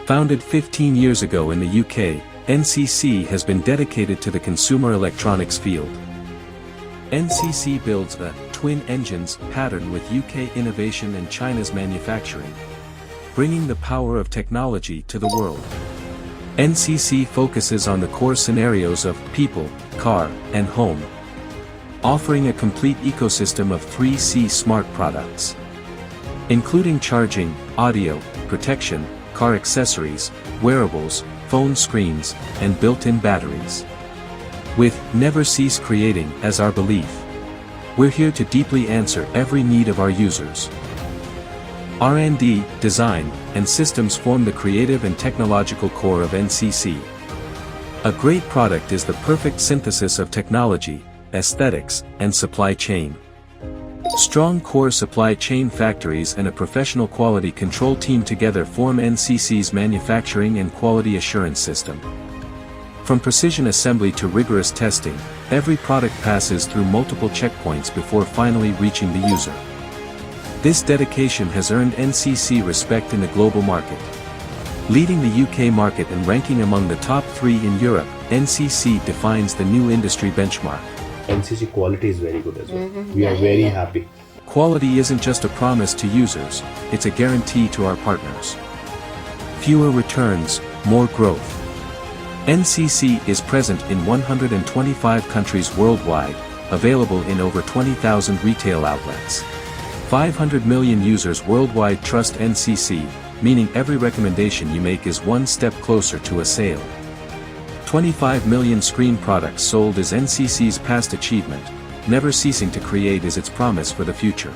Founded 15 years ago in the UK, NCC has been dedicated to the consumer electronics field. NCC builds a twin engines pattern with UK innovation and China's manufacturing, bringing the power of technology to the world. NCC focuses on the core scenarios of people, car, and home, offering a complete ecosystem of 3C smart products, including charging, audio, protection, car accessories, wearables, phone screens, and built-in batteries. With "never cease creating" as our belief, we're here to deeply answer every need of our users. R&D, design, and systems form the creative and technological core of NCC. A great product is the perfect synthesis of technology, aesthetics, and supply chain. Strong core supply chain factories and a professional quality control team together form NCC's manufacturing and quality assurance system. From precision assembly to rigorous testing, every product passes through multiple checkpoints before finally reaching the user. This dedication has earned NCC respect in the global market. Leading the UK market and ranking among the top 3 in Europe, NCC defines the new industry benchmark. NCC quality is very good as well. We are very happy. Quality isn't just a promise to users, it's a guarantee to our partners. Fewer returns, more growth. NCC is present in 125 countries worldwide, available in over 20,000 retail outlets. 500 million users worldwide trust NCC, meaning every recommendation you make is one step closer to a sale. 25 million screen products sold is NCC's past achievement, never ceasing to create is its promise for the future.